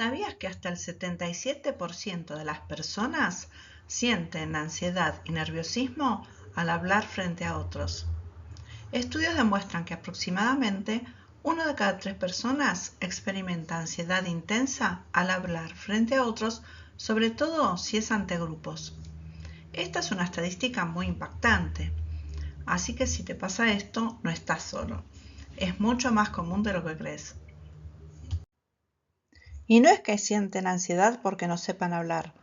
¿Sabías que hasta el 77% de las personas sienten ansiedad y nerviosismo al hablar frente a otros? Estudios demuestran que aproximadamente 1 de cada 3 personas experimenta ansiedad intensa al hablar frente a otros, sobre todo si es ante grupos. Esta es una estadística muy impactante, así que si te pasa esto, no estás solo. Es mucho más común de lo que crees. Y no es que sienten ansiedad porque no sepan hablar,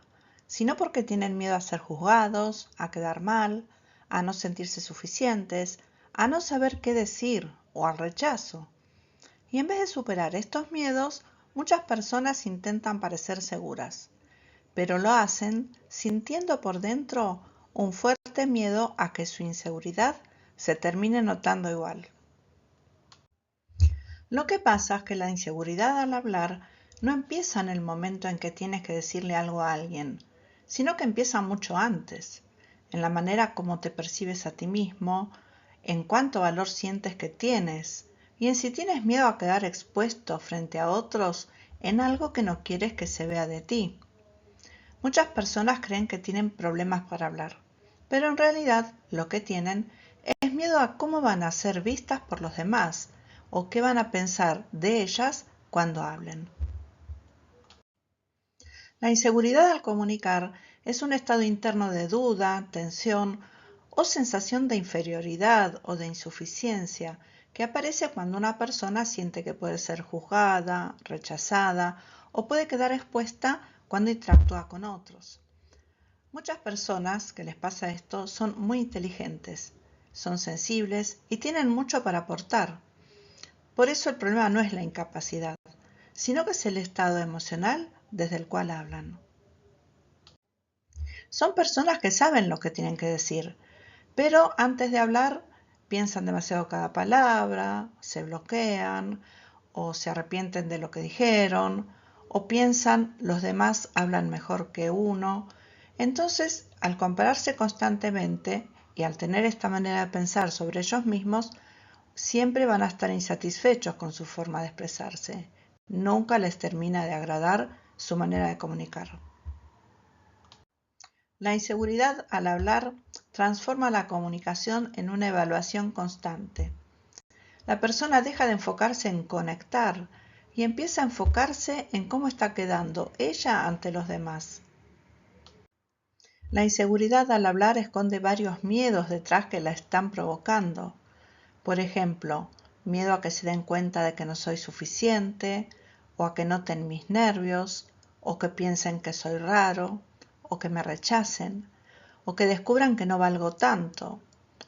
sino porque tienen miedo a ser juzgados, a quedar mal, a no sentirse suficientes, a no saber qué decir o al rechazo. Y en vez de superar estos miedos, muchas personas intentan parecer seguras, pero lo hacen sintiendo por dentro un fuerte miedo a que su inseguridad se termine notando igual. Lo que pasa es que la inseguridad al hablar no empieza en el momento en que tienes que decirle algo a alguien, sino que empieza mucho antes, en la manera como te percibes a ti mismo, en cuánto valor sientes que tienes y en si tienes miedo a quedar expuesto frente a otros en algo que no quieres que se vea de ti. Muchas personas creen que tienen problemas para hablar, pero en realidad lo que tienen es miedo a cómo van a ser vistas por los demás o qué van a pensar de ellas cuando hablen. La inseguridad al comunicar es un estado interno de duda, tensión o sensación de inferioridad o de insuficiencia que aparece cuando una persona siente que puede ser juzgada, rechazada o puede quedar expuesta cuando interactúa con otros. Muchas personas que les pasa esto son muy inteligentes, son sensibles y tienen mucho para aportar. Por eso el problema no es la incapacidad, sino que es el estado emocional desde el cual hablan. Son personas que saben lo que tienen que decir, pero antes de hablar piensan demasiado cada palabra, se bloquean o se arrepienten de lo que dijeron o piensan los demás hablan mejor que uno. Entonces, al compararse constantemente y al tener esta manera de pensar sobre ellos mismos, siempre van a estar insatisfechos con su forma de expresarse. Nunca les termina de agradar su manera de comunicar. La inseguridad al hablar transforma la comunicación en una evaluación constante. La persona deja de enfocarse en conectar y empieza a enfocarse en cómo está quedando ella ante los demás. La inseguridad al hablar esconde varios miedos detrás que la están provocando. Por ejemplo, miedo a que se den cuenta de que no soy suficiente, o a que noten mis nervios, o que piensen que soy raro, o que me rechacen, o que descubran que no valgo tanto,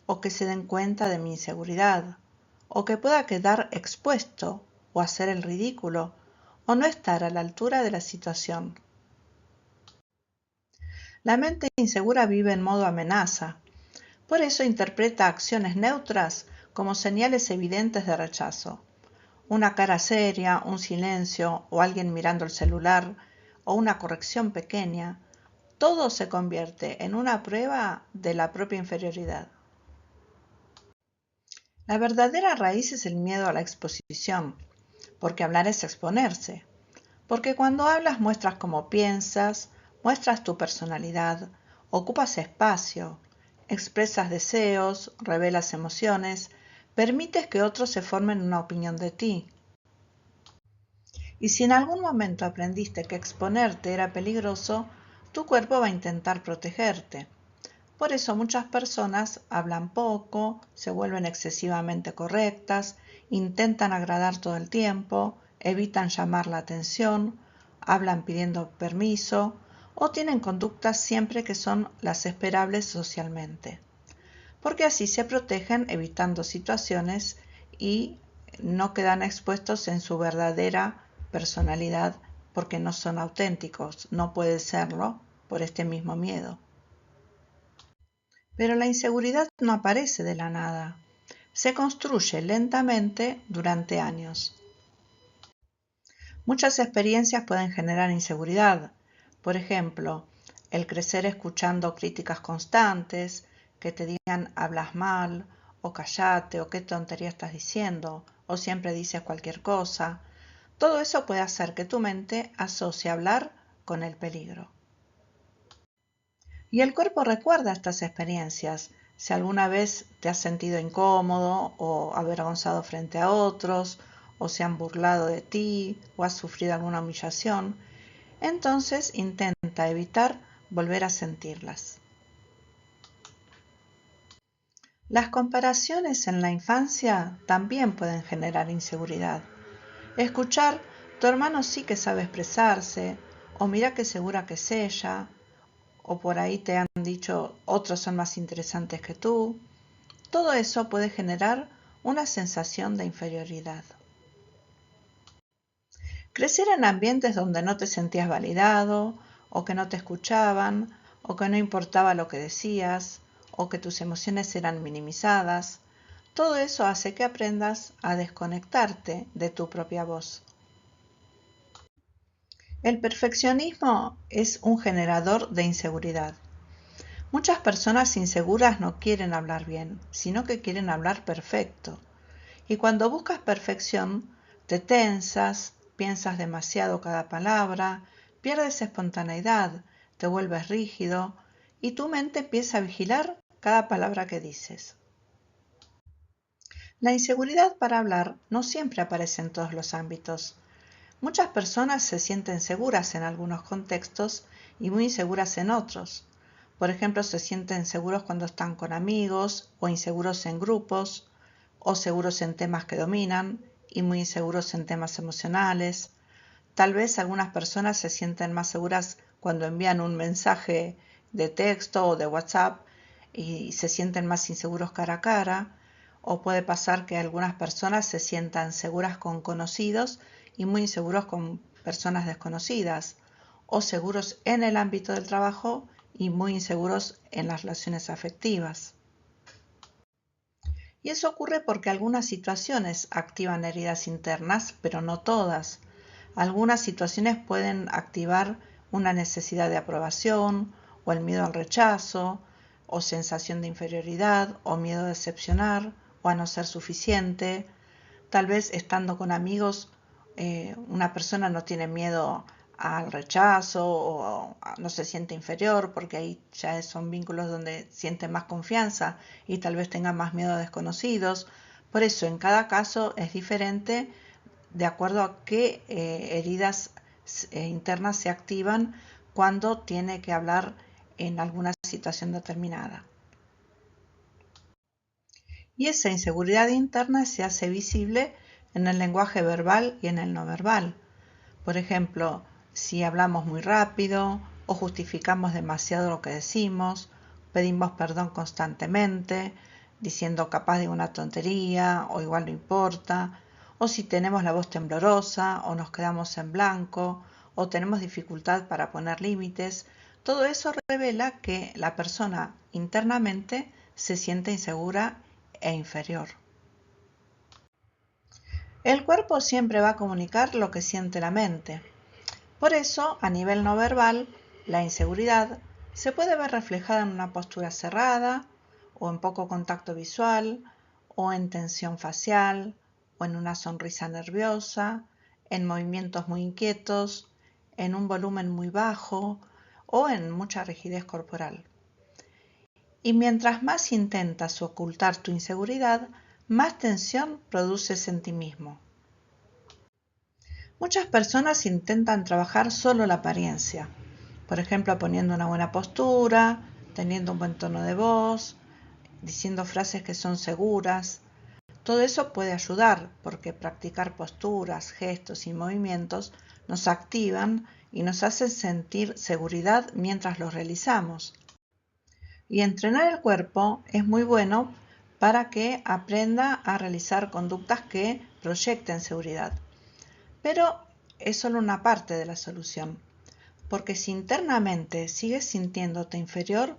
o que se den cuenta de mi inseguridad, o que pueda quedar expuesto, o hacer el ridículo, o no estar a la altura de la situación. La mente insegura vive en modo amenaza. Por eso interpreta acciones neutras como señales evidentes de rechazo. Una cara seria, un silencio o alguien mirando el celular o una corrección pequeña, todo se convierte en una prueba de la propia inferioridad. La verdadera raíz es el miedo a la exposición, porque hablar es exponerse. Porque cuando hablas muestras cómo piensas, muestras tu personalidad, ocupas espacio, expresas deseos, revelas emociones, permites que otros se formen una opinión de ti. Y si en algún momento aprendiste que exponerte era peligroso, tu cuerpo va a intentar protegerte. Por eso muchas personas hablan poco, se vuelven excesivamente correctas, intentan agradar todo el tiempo, evitan llamar la atención, hablan pidiendo permiso o tienen conductas siempre que son las esperables socialmente. Porque así se protegen evitando situaciones y no quedan expuestos en su verdadera personalidad porque no son auténticos, no pueden serlo por este mismo miedo. Pero la inseguridad no aparece de la nada, se construye lentamente durante años. Muchas experiencias pueden generar inseguridad, por ejemplo, el crecer escuchando críticas constantes, que te digan hablas mal, o callate, o qué tontería estás diciendo, o siempre dices cualquier cosa. Todo eso puede hacer que tu mente asocie hablar con el peligro. Y el cuerpo recuerda estas experiencias. Si alguna vez te has sentido incómodo o avergonzado frente a otros, o se han burlado de ti, o has sufrido alguna humillación, entonces intenta evitar volver a sentirlas. Las comparaciones en la infancia también pueden generar inseguridad. Escuchar, tu hermano sí que sabe expresarse, o mira qué segura que es ella, o por ahí te han dicho otros son más interesantes que tú. Todo eso puede generar una sensación de inferioridad. Crecer en ambientes donde no te sentías validado, o que no te escuchaban, o que no importaba lo que decías, o que tus emociones eran minimizadas, todo eso hace que aprendas a desconectarte de tu propia voz. El perfeccionismo es un generador de inseguridad. Muchas personas inseguras no quieren hablar bien, sino que quieren hablar perfecto. Y cuando buscas perfección, te tensas, piensas demasiado cada palabra, pierdes espontaneidad, te vuelves rígido y tu mente empieza a vigilar cada palabra que dices. La inseguridad para hablar no siempre aparece en todos los ámbitos. Muchas personas se sienten seguras en algunos contextos y muy inseguras en otros. Por ejemplo, se sienten seguros cuando están con amigos o inseguros en grupos, o seguros en temas que dominan y muy inseguros en temas emocionales. Tal vez algunas personas se sienten más seguras cuando envían un mensaje de texto o de WhatsApp y se sienten más inseguros cara a cara, o puede pasar que algunas personas se sientan seguras con conocidos y muy inseguros con personas desconocidas, o seguros en el ámbito del trabajo y muy inseguros en las relaciones afectivas. Y eso ocurre porque algunas situaciones activan heridas internas, pero no todas. Algunas situaciones pueden activar una necesidad de aprobación, o el miedo al rechazo, o sensación de inferioridad, o miedo a decepcionar, o a no ser suficiente. Tal vez estando con amigos, una persona no tiene miedo al rechazo o no se siente inferior porque ahí ya son vínculos donde siente más confianza y tal vez tenga más miedo a desconocidos. Por eso en cada caso es diferente de acuerdo a qué heridas internas se activan cuando tiene que hablar en alguna situación determinada. Y esa inseguridad interna se hace visible en el lenguaje verbal y en el no verbal. Por ejemplo, si hablamos muy rápido o justificamos demasiado lo que decimos, pedimos perdón constantemente, diciendo capaz de una tontería o igual no importa, o si tenemos la voz temblorosa o nos quedamos en blanco o tenemos dificultad para poner límites, todo eso revela que la persona internamente se siente insegura e inferior. El cuerpo siempre va a comunicar lo que siente la mente. Por eso, a nivel no verbal, la inseguridad se puede ver reflejada en una postura cerrada, o en poco contacto visual, o en tensión facial, o en una sonrisa nerviosa, en movimientos muy inquietos, en un volumen muy bajo, o en mucha rigidez corporal. Y mientras más intentas ocultar tu inseguridad, más tensión produces en ti mismo. Muchas personas intentan trabajar solo la apariencia, por ejemplo poniendo una buena postura, teniendo un buen tono de voz, diciendo frases que son seguras. Todo eso puede ayudar porque practicar posturas, gestos y movimientos nos activan y nos hacen sentir seguridad mientras los realizamos. Y entrenar el cuerpo es muy bueno para que aprenda a realizar conductas que proyecten seguridad. Pero es solo una parte de la solución, porque si internamente sigues sintiéndote inferior,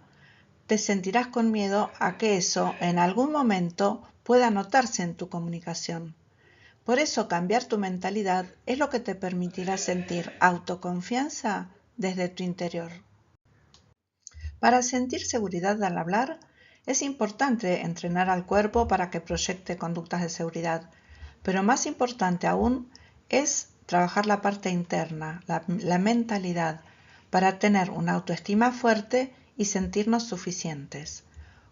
te sentirás con miedo a que eso en algún momento pueda notarse en tu comunicación. Por eso cambiar tu mentalidad es lo que te permitirá sentir autoconfianza desde tu interior. Para sentir seguridad al hablar, es importante entrenar al cuerpo para que proyecte conductas de seguridad, pero más importante aún es trabajar la parte interna, la mentalidad, para tener una autoestima fuerte y sentirnos suficientes.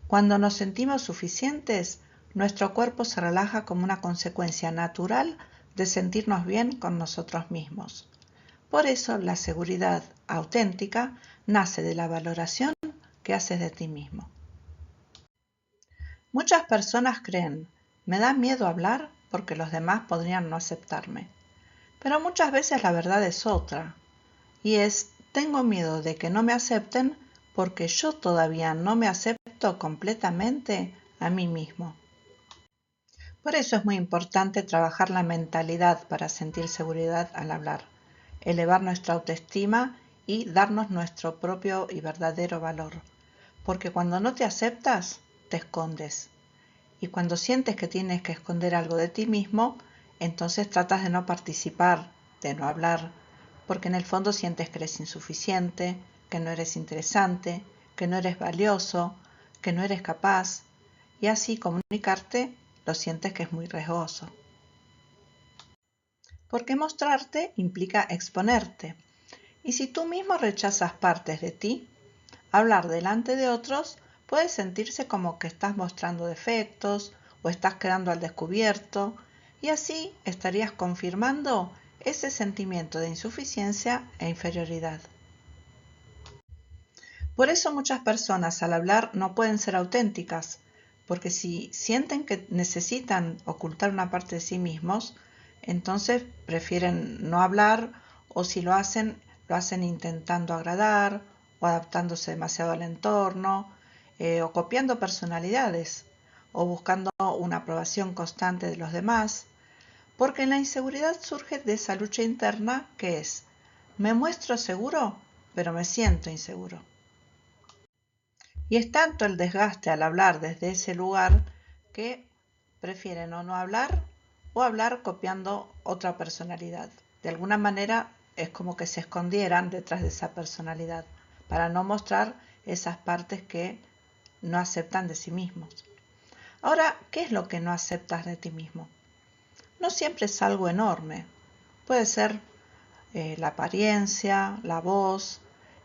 Cuando nos sentimos suficientes, nuestro cuerpo se relaja como una consecuencia natural de sentirnos bien con nosotros mismos. Por eso la seguridad auténtica nace de la valoración que haces de ti mismo. Muchas personas creen, me da miedo hablar porque los demás podrían no aceptarme. Pero muchas veces la verdad es otra, y es, tengo miedo de que no me acepten porque yo todavía no me acepto completamente a mí mismo. Por eso es muy importante trabajar la mentalidad para sentir seguridad al hablar, elevar nuestra autoestima y darnos nuestro propio y verdadero valor. Porque cuando no te aceptas, te escondes. Y cuando sientes que tienes que esconder algo de ti mismo, entonces tratas de no participar, de no hablar, porque en el fondo sientes que eres insuficiente, que no eres interesante, que no eres valioso, que no eres capaz, y así comunicarte lo sientes que es muy riesgoso. Porque mostrarte implica exponerte, y si tú mismo rechazas partes de ti, hablar delante de otros puede sentirse como que estás mostrando defectos o estás quedando al descubierto, y así estarías confirmando ese sentimiento de insuficiencia e inferioridad. Por eso muchas personas al hablar no pueden ser auténticas, porque si sienten que necesitan ocultar una parte de sí mismos, entonces prefieren no hablar, o si lo hacen intentando agradar o adaptándose demasiado al entorno, o copiando personalidades o buscando una aprobación constante de los demás, porque la inseguridad surge de esa lucha interna que es, me muestro seguro, pero me siento inseguro. Y es tanto el desgaste al hablar desde ese lugar que prefieren o no hablar o hablar copiando otra personalidad. De alguna manera es como que se escondieran detrás de esa personalidad para no mostrar esas partes que no aceptan de sí mismos. Ahora, ¿qué es lo que no aceptas de ti mismo? No siempre es algo enorme. Puede ser la apariencia, la voz,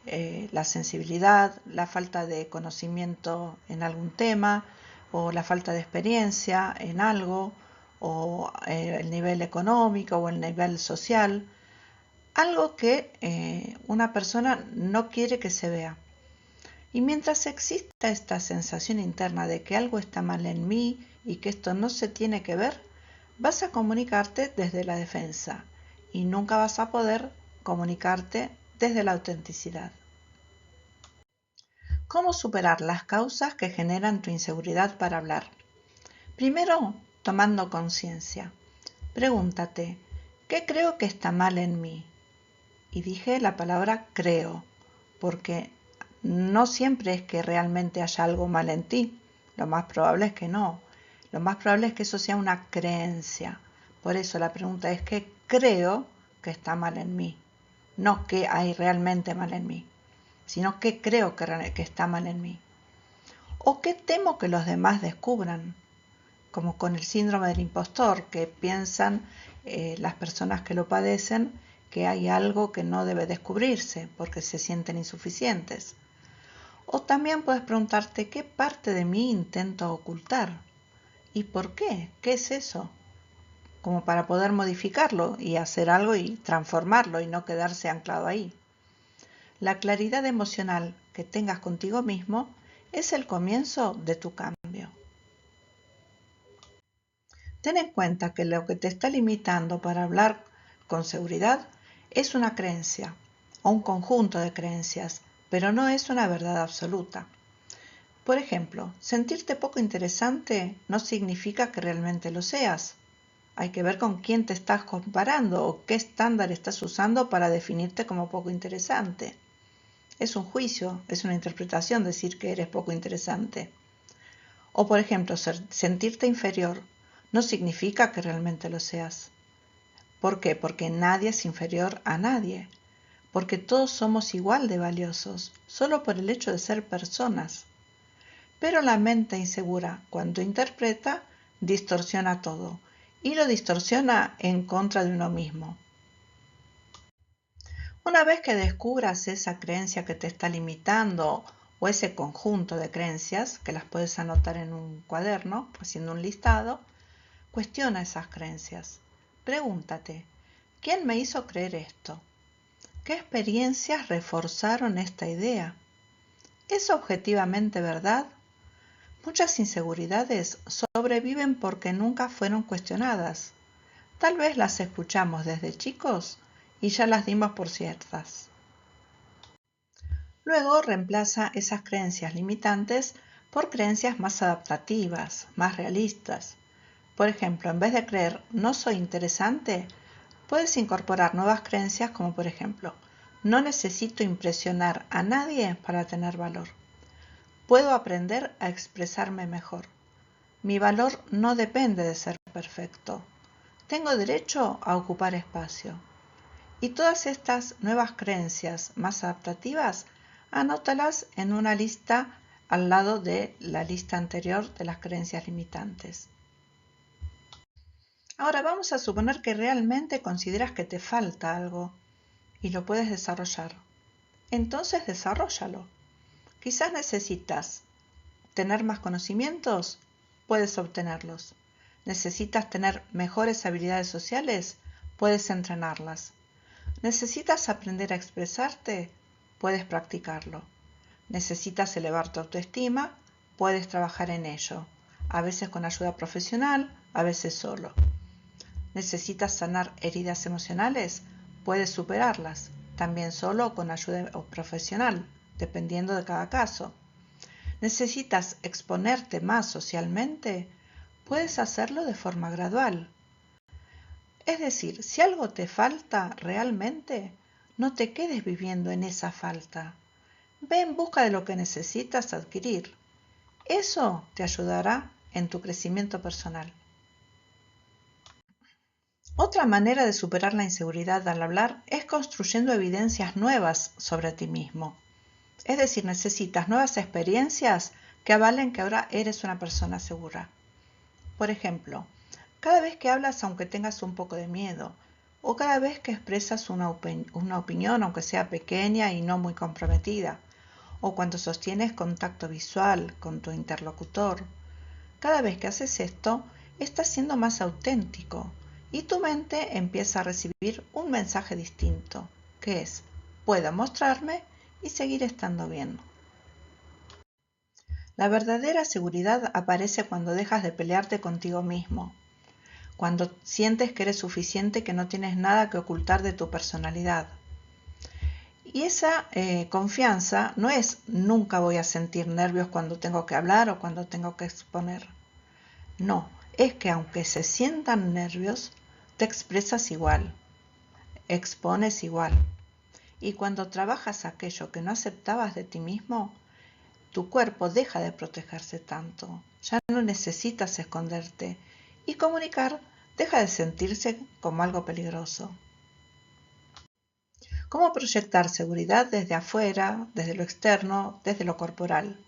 la sensibilidad, la falta de conocimiento en algún tema o la falta de experiencia en algo o el nivel económico o el nivel social, algo que una persona no quiere que se vea. Y mientras exista esta sensación interna de que algo está mal en mí y que esto no se tiene que ver, vas a comunicarte desde la defensa y nunca vas a poder comunicarte desde la autenticidad. ¿Cómo superar las causas que generan tu inseguridad para hablar? Primero, tomando conciencia. Pregúntate, ¿qué creo que está mal en mí? Y dije la palabra creo, porque no siempre es que realmente haya algo mal en ti. Lo más probable es que no. Lo más probable es que eso sea una creencia. Por eso la pregunta es ¿qué creo que está mal en mí? No qué hay realmente mal en mí, sino qué creo que está mal en mí. O qué temo que los demás descubran, como con el síndrome del impostor, que piensan las personas que lo padecen que hay algo que no debe descubrirse porque se sienten insuficientes. O también puedes preguntarte qué parte de mí intento ocultar y por qué, qué es eso, como para poder modificarlo y hacer algo y transformarlo y no quedarse anclado ahí. La claridad emocional que tengas contigo mismo es el comienzo de tu cambio. Ten en cuenta que lo que te está limitando para hablar con seguridad es una creencia o un conjunto de creencias, pero no es una verdad absoluta. Por ejemplo, sentirte poco interesante no significa que realmente lo seas. Hay que ver con quién te estás comparando o qué estándar estás usando para definirte como poco interesante. Es un juicio, es una interpretación decir que eres poco interesante. O por ejemplo, sentirte inferior no significa que realmente lo seas. ¿Por qué? Porque nadie es inferior a nadie. Porque todos somos igual de valiosos, solo por el hecho de ser personas. Pero la mente insegura, cuando interpreta, distorsiona todo. Y lo distorsiona en contra de uno mismo. Una vez que descubras esa creencia que te está limitando o ese conjunto de creencias, que las puedes anotar en un cuaderno, haciendo un listado, cuestiona esas creencias. Pregúntate, ¿quién me hizo creer esto? ¿Qué experiencias reforzaron esta idea? ¿Es objetivamente verdad? Muchas inseguridades sobreviven porque nunca fueron cuestionadas. Tal vez las escuchamos desde chicos y ya las dimos por ciertas. Luego reemplaza esas creencias limitantes por creencias más adaptativas, más realistas. Por ejemplo, en vez de creer no soy interesante, puedes incorporar nuevas creencias como por ejemplo, no necesito impresionar a nadie para tener valor. Puedo aprender a expresarme mejor. Mi valor no depende de ser perfecto. Tengo derecho a ocupar espacio. Y todas estas nuevas creencias más adaptativas, anótalas en una lista al lado de la lista anterior de las creencias limitantes. Ahora vamos a suponer que realmente consideras que te falta algo y lo puedes desarrollar. Entonces desarróllalo. Quizás necesitas tener más conocimientos, puedes obtenerlos. Necesitas tener mejores habilidades sociales, puedes entrenarlas. ¿Necesitas aprender a expresarte? Puedes practicarlo. ¿Necesitas elevar tu autoestima? Puedes trabajar en ello, a veces con ayuda profesional, a veces solo. ¿Necesitas sanar heridas emocionales? Puedes superarlas, también solo o con ayuda profesional, dependiendo de cada caso. ¿Necesitas exponerte más socialmente? Puedes hacerlo de forma gradual. Es decir, si algo te falta realmente, no te quedes viviendo en esa falta. Ve en busca de lo que necesitas adquirir. Eso te ayudará en tu crecimiento personal. Otra manera de superar la inseguridad al hablar es construyendo evidencias nuevas sobre ti mismo. Es decir, necesitas nuevas experiencias que avalen que ahora eres una persona segura. Por ejemplo, cada vez que hablas aunque tengas un poco de miedo, o cada vez que expresas una opinión aunque sea pequeña y no muy comprometida, o cuando sostienes contacto visual con tu interlocutor. Cada vez que haces esto, estás siendo más auténtico y tu mente empieza a recibir un mensaje distinto, que es, puedo mostrarme y seguir estando bien. La verdadera seguridad aparece cuando dejas de pelearte contigo mismo, cuando sientes que eres suficiente, que no tienes nada que ocultar de tu personalidad. Y esa confianza no es nunca voy a sentir nervios cuando tengo que hablar o cuando tengo que exponer. No, es que aunque se sientan nervios, te expresas igual, expones igual. Y cuando trabajas aquello que no aceptabas de ti mismo, tu cuerpo deja de protegerse tanto, ya no necesitas esconderte y comunicar deja de sentirse como algo peligroso. ¿Cómo proyectar seguridad desde afuera, desde lo externo, desde lo corporal?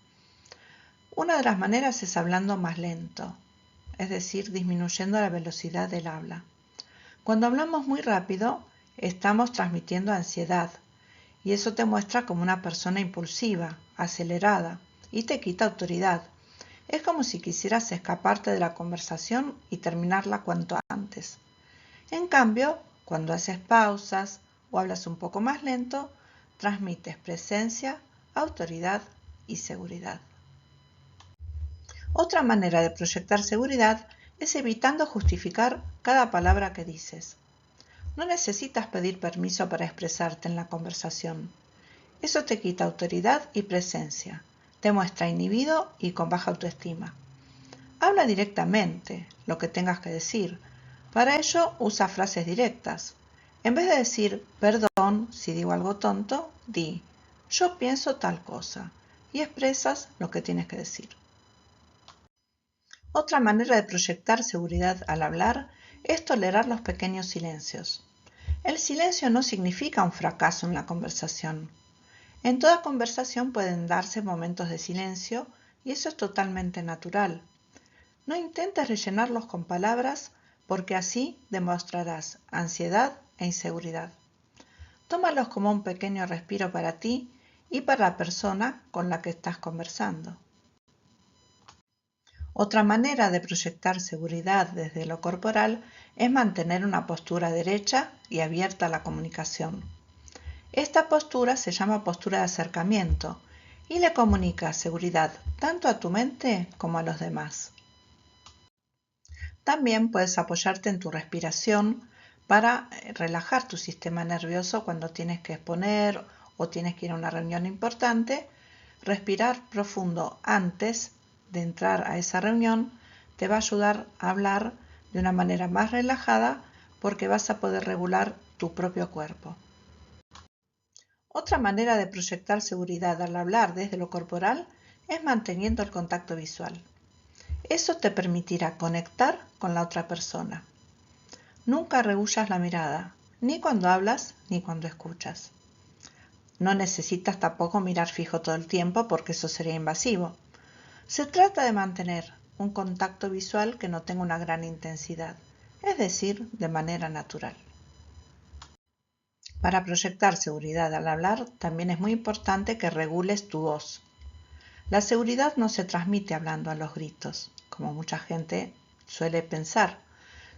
Una de las maneras es hablando más lento, es decir, disminuyendo la velocidad del habla. Cuando hablamos muy rápido, estamos transmitiendo ansiedad y eso te muestra como una persona impulsiva, acelerada y te quita autoridad. Es como si quisieras escaparte de la conversación y terminarla cuanto antes. En cambio, cuando haces pausas o hablas un poco más lento, transmites presencia, autoridad y seguridad. Otra manera de proyectar seguridad es evitando justificar cada palabra que dices. No necesitas pedir permiso para expresarte en la conversación. Eso te quita autoridad y presencia, te muestra inhibido y con baja autoestima. Habla directamente lo que tengas que decir. Para ello usa frases directas. En vez de decir perdón si digo algo tonto, di yo pienso tal cosa y expresas lo que tienes que decir. Otra manera de proyectar seguridad al hablar es tolerar los pequeños silencios. El silencio no significa un fracaso en la conversación. En toda conversación pueden darse momentos de silencio y eso es totalmente natural. No intentes rellenarlos con palabras porque así demostrarás ansiedad e inseguridad. Tómalos como un pequeño respiro para ti y para la persona con la que estás conversando. Otra manera de proyectar seguridad desde lo corporal es mantener una postura derecha y abierta a la comunicación. Esta postura se llama postura de acercamiento y le comunica seguridad tanto a tu mente como a los demás. También puedes apoyarte en tu respiración para relajar tu sistema nervioso cuando tienes que exponer o tienes que ir a una reunión importante. Respirar profundo antes de entrar a esa reunión te va a ayudar a hablar de una manera más relajada porque vas a poder regular tu propio cuerpo. Otra manera de proyectar seguridad al hablar desde lo corporal es manteniendo el contacto visual. Eso te permitirá conectar con la otra persona. Nunca rehuyas la mirada, ni cuando hablas ni cuando escuchas. No necesitas tampoco mirar fijo todo el tiempo porque eso sería invasivo. Se trata de mantener un contacto visual que no tenga una gran intensidad, es decir, de manera natural. Para proyectar seguridad al hablar, también es muy importante que regules tu voz. La seguridad no se transmite hablando a los gritos, como mucha gente suele pensar,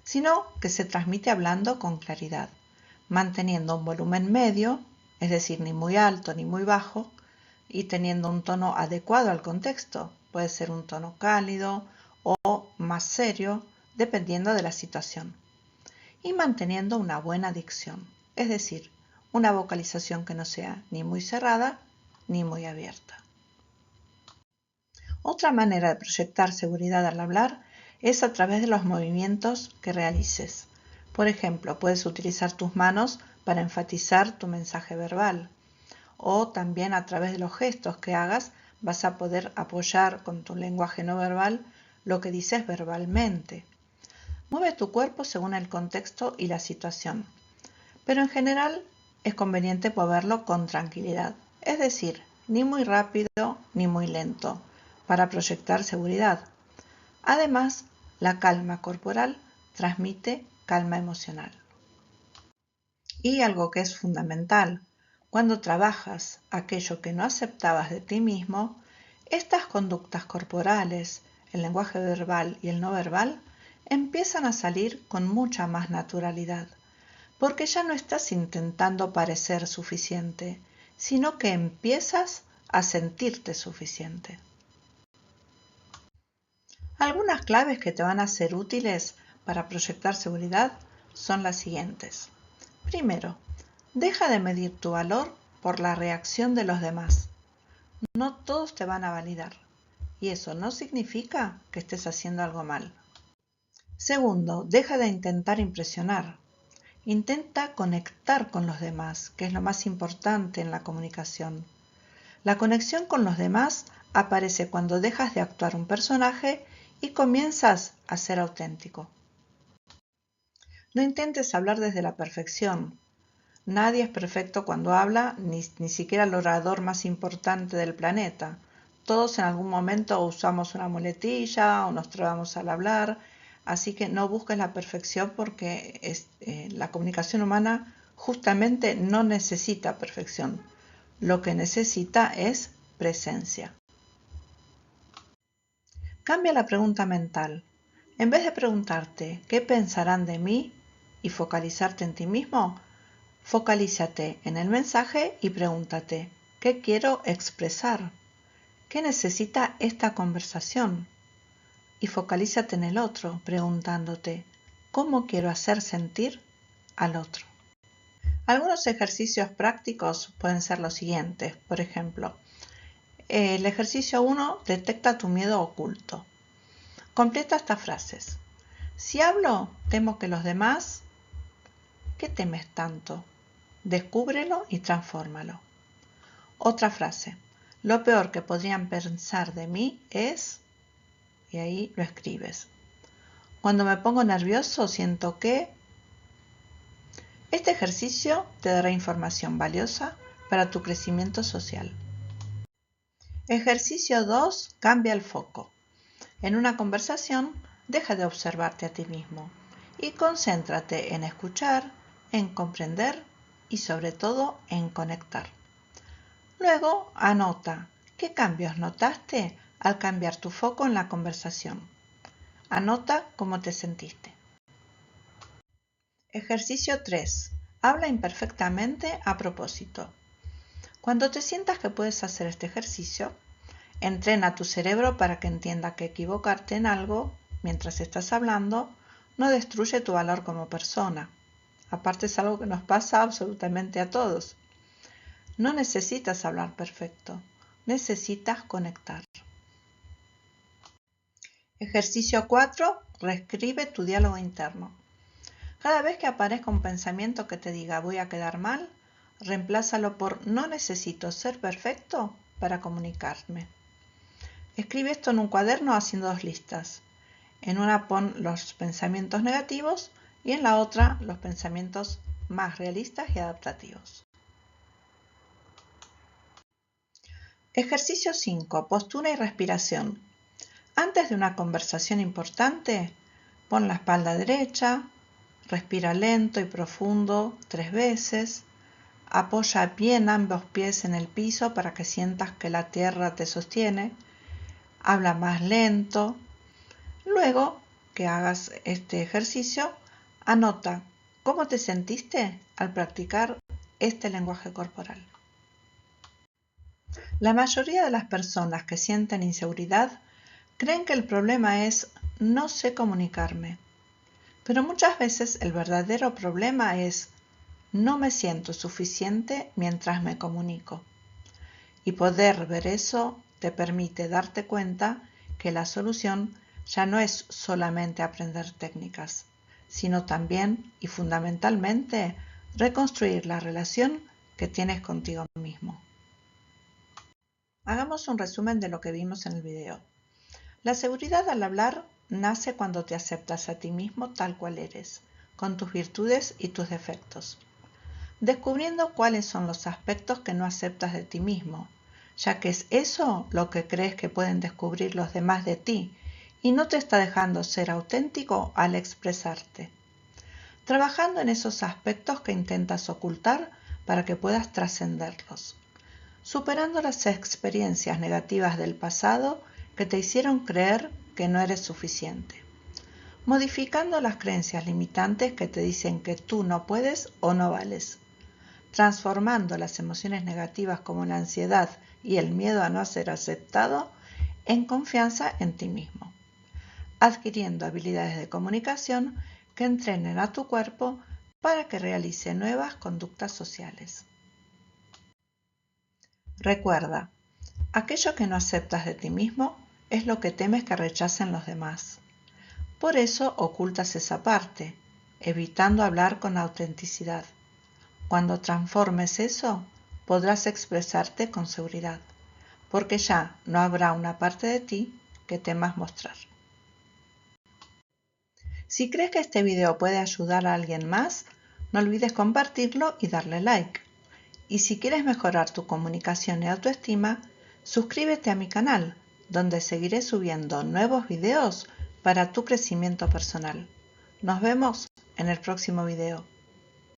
sino que se transmite hablando con claridad, manteniendo un volumen medio, es decir, ni muy alto ni muy bajo, y teniendo un tono adecuado al contexto. Puede ser un tono cálido o más serio, dependiendo de la situación. Y manteniendo una buena dicción, es decir, una vocalización que no sea ni muy cerrada ni muy abierta. Otra manera de proyectar seguridad al hablar es a través de los movimientos que realices. Por ejemplo, puedes utilizar tus manos para enfatizar tu mensaje verbal, o también a través de los gestos que hagas vas a poder apoyar con tu lenguaje no verbal lo que dices verbalmente. Mueve tu cuerpo según el contexto y la situación, pero en general es conveniente moverlo con tranquilidad, es decir, ni muy rápido ni muy lento, para proyectar seguridad. Además, la calma corporal transmite calma emocional. Y algo que es fundamental, cuando trabajas aquello que no aceptabas de ti mismo, estas conductas corporales, el lenguaje verbal y el no verbal, empiezan a salir con mucha más naturalidad, porque ya no estás intentando parecer suficiente, sino que empiezas a sentirte suficiente. Algunas claves que te van a ser útiles para proyectar seguridad son las siguientes. Primero, deja de medir tu valor por la reacción de los demás. No todos te van a validar, y eso no significa que estés haciendo algo mal. Segundo, deja de intentar impresionar. Intenta conectar con los demás, que es lo más importante en la comunicación. La conexión con los demás aparece cuando dejas de actuar un personaje y comienzas a ser auténtico. No intentes hablar desde la perfección. Nadie es perfecto cuando habla, ni siquiera el orador más importante del planeta. Todos en algún momento usamos una muletilla o nos trabamos al hablar, así que no busques la perfección porque la comunicación humana justamente no necesita perfección. Lo que necesita es presencia. Cambia la pregunta mental. En vez de preguntarte ¿qué pensarán de mí? Y focalizarte en ti mismo, focalízate en el mensaje y pregúntate ¿qué quiero expresar? ¿Qué necesita esta conversación? Y focalízate en el otro, preguntándote ¿cómo quiero hacer sentir al otro? Algunos ejercicios prácticos pueden ser los siguientes. Por ejemplo, el ejercicio 1, detecta tu miedo oculto. Completa estas frases. Si hablo, temo que los demás... ¿Qué temes tanto? Descúbrelo y transfórmalo. Otra frase. Lo peor que podrían pensar de mí es... Y ahí lo escribes. Cuando me pongo nervioso siento que... Este ejercicio te dará información valiosa para tu crecimiento social. Ejercicio 2. Cambia el foco. En una conversación, deja de observarte a ti mismo y concéntrate en escuchar, en comprender y sobre todo en conectar. Luego anota qué cambios notaste al cambiar tu foco en la conversación. Anota cómo te sentiste. Ejercicio 3. Habla imperfectamente a propósito. Cuando te sientas que puedes hacer este ejercicio, entrena a tu cerebro para que entienda que equivocarte en algo mientras estás hablando no destruye tu valor como persona. Aparte es algo que nos pasa absolutamente a todos. No necesitas hablar perfecto, necesitas conectar. Ejercicio 4. Reescribe tu diálogo interno. Cada vez que aparezca un pensamiento que te diga voy a quedar mal, reemplázalo por no necesito ser perfecto para comunicarme. Escribe esto en un cuaderno haciendo 2 listas. En una pon los pensamientos negativos y en la otra los pensamientos más realistas y adaptativos. Ejercicio 5. Postura y respiración. Antes de una conversación importante, pon la espalda derecha, respira lento y profundo 3 veces, apoya bien ambos pies en el piso para que sientas que la tierra te sostiene, habla más lento. Luego que hagas este ejercicio, anota cómo te sentiste al practicar este lenguaje corporal. La mayoría de las personas que sienten inseguridad creen que el problema es no sé comunicarme, pero muchas veces el verdadero problema es no me siento suficiente mientras me comunico. Y poder ver eso te permite darte cuenta que la solución ya no es solamente aprender técnicas, sino también y fundamentalmente reconstruir la relación que tienes contigo mismo. Hagamos un resumen de lo que vimos en el video. La seguridad al hablar nace cuando te aceptas a ti mismo tal cual eres, con tus virtudes y tus defectos, descubriendo cuáles son los aspectos que no aceptas de ti mismo, ya que es eso lo que crees que pueden descubrir los demás de ti y no te está dejando ser auténtico al expresarte. Trabajando en esos aspectos que intentas ocultar para que puedas trascenderlos. Superando las experiencias negativas del pasado que te hicieron creer que no eres suficiente. Modificando las creencias limitantes que te dicen que tú no puedes o no vales. Transformando las emociones negativas como la ansiedad y el miedo a no ser aceptado en confianza en ti mismo. Adquiriendo habilidades de comunicación que entrenen a tu cuerpo para que realice nuevas conductas sociales. Recuerda, aquello que no aceptas de ti mismo es lo que temes que rechacen los demás. Por eso ocultas esa parte, evitando hablar con autenticidad. Cuando transformes eso, podrás expresarte con seguridad, porque ya no habrá una parte de ti que temas mostrar. Si crees que este video puede ayudar a alguien más, no olvides compartirlo y darle like. Y si quieres mejorar tu comunicación y autoestima, suscríbete a mi canal, donde seguiré subiendo nuevos videos para tu crecimiento personal. Nos vemos en el próximo video.